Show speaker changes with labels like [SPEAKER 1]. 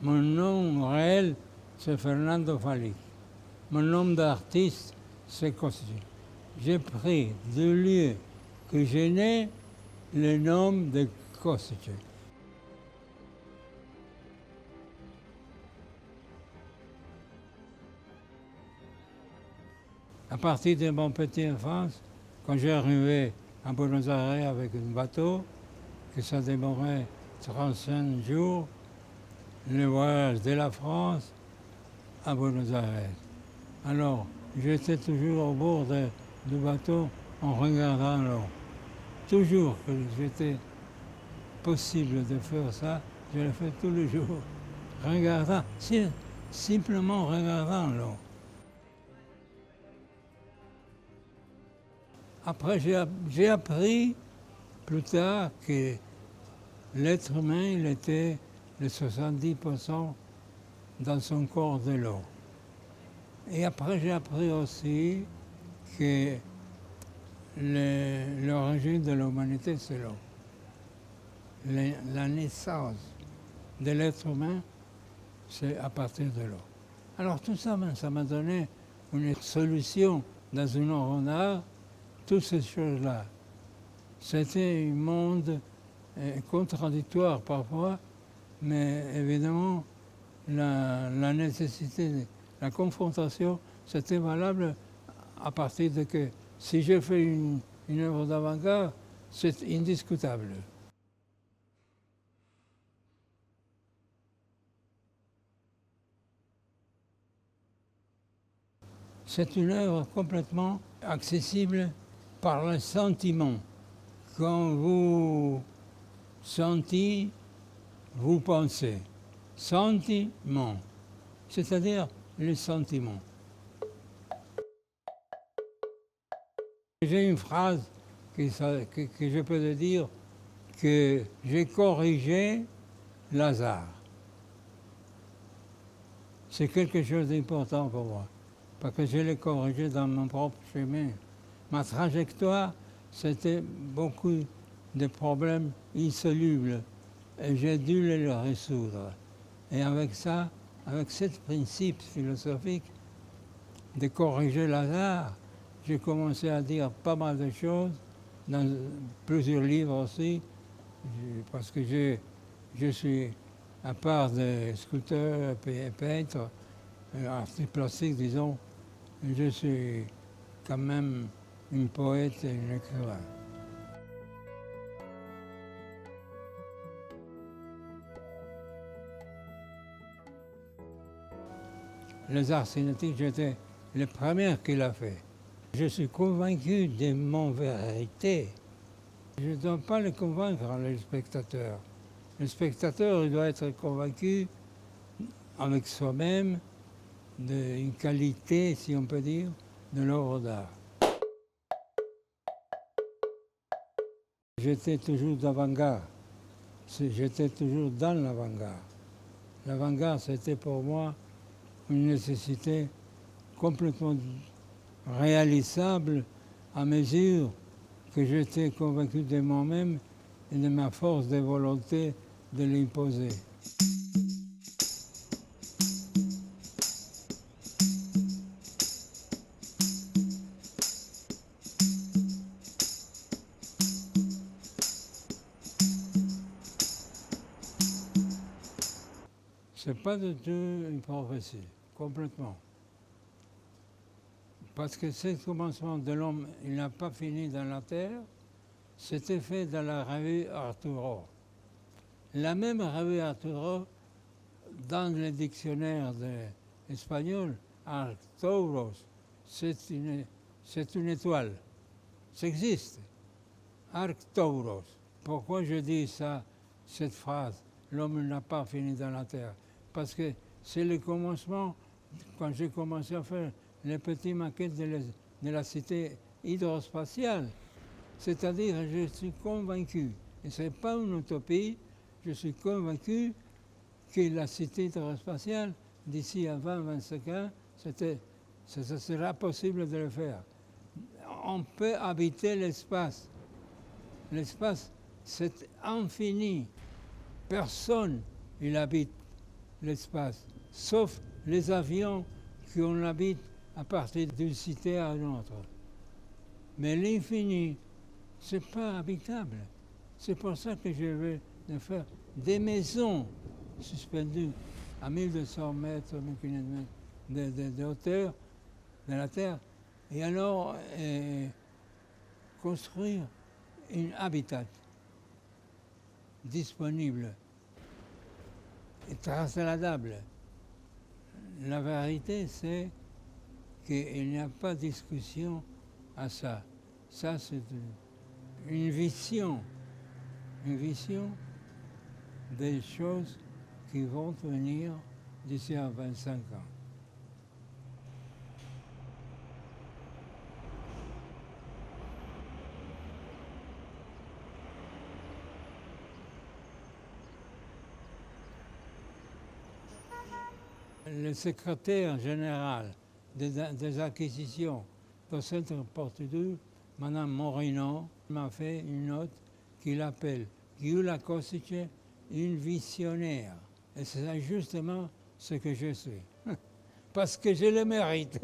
[SPEAKER 1] Mon nom réel, c'est Fernando Fali. Mon nom d'artiste, c'est Kossice. J'ai pris du lieu que j'ai né le nom de Kossice. À partir de mon petite enfance, quand j'ai arrivé à Buenos Aires avec un bateau, que ça démorait 35 jours, le voyage de la France à Buenos Aires. Alors, j'étais toujours au bord du bateau en regardant l'eau. Toujours que j'étais possible de faire ça, je le fais tous les jours. Regardant, simplement regardant l'eau. Après, j'ai appris plus tard que l'être humain, il était le 70% dans son corps de l'eau. Et après, j'ai appris aussi que l'origine de l'humanité, c'est l'eau. La naissance de l'être humain, c'est à partir de l'eau. Alors tout ça, ça m'a donné une solution dans une œuvre en art, toutes ces choses-là. C'était un monde contradictoire parfois, mais évidemment, la nécessité, la confrontation, c'était valable à partir de que si je fais une œuvre d'avant-garde, c'est indiscutable. C'est une œuvre complètement accessible par le sentiment. Quand vous sentez, vous pensez. Sentiment, c'est-à-dire le sentiment. J'ai une phrase que je peux te dire que j'ai corrigé Lazare. C'est quelque chose d'important pour moi, parce que je l'ai corrigé dans mon propre chemin. Ma trajectoire, c'était beaucoup de problèmes insolubles et j'ai dû les résoudre. Et avec ça, avec ce principe philosophique de corriger Lazare, j'ai commencé à dire pas mal de choses, dans plusieurs livres aussi, parce que je suis, à part de sculpteur et peintre, artiste plastique, disons, je suis quand même un poète et un écrivain. Les arts cinétiques, j'étais le premier qui l'a fait. Je suis convaincu de mon vérité. Je ne dois pas le convaincre, le spectateur. Le spectateur, il doit être convaincu avec soi-même d'une qualité, si on peut dire, de l'œuvre d'art. J'étais toujours d'avant-garde. J'étais toujours dans l'avant-garde. L'avant-garde, c'était pour moi une nécessité complètement réalisable à mesure que j'étais convaincu de moi-même et de ma force de volonté de l'imposer. C'est pas du tout une prophétie, complètement. Parce que ce commencement de l'homme, il n'a pas fini dans la terre, c'était fait dans la revue Arturo. La même revue Arturo, dans le dictionnaire espagnol, Arctouros, c'est une étoile. Ça existe. Arctouros. Pourquoi je dis ça, cette phrase, l'homme n'a pas fini dans la terre? Parce que c'est le commencement, quand j'ai commencé à faire les petites maquettes de la cité hydrospatiale. C'est-à-dire, je suis convaincu, et ce n'est pas une utopie, je suis convaincu que la cité hydrospatiale, d'ici à 20-25 ans, ce sera possible de le faire. On peut habiter l'espace. L'espace, c'est infini. Personne, il habite l'espace, sauf les avions qu'on habite à partir d'une cité à une autre. Mais l'infini, ce n'est pas habitable. C'est pour ça que je vais faire des maisons suspendues à 1200 mètres, 1500 mètres de hauteur de la Terre, et alors construire un habitat disponible et trasladable. La vérité, c'est qu'il n'y a pas de discussion à ça. Ça, c'est une vision des choses qui vont venir d'ici à 25 ans. Le secrétaire général des acquisitions du Centre Pompidou, Mme Morino, m'a fait une note qu'il appelle Gyula Kosice une visionnaire. Et c'est justement ce que je suis. Parce que je le mérite.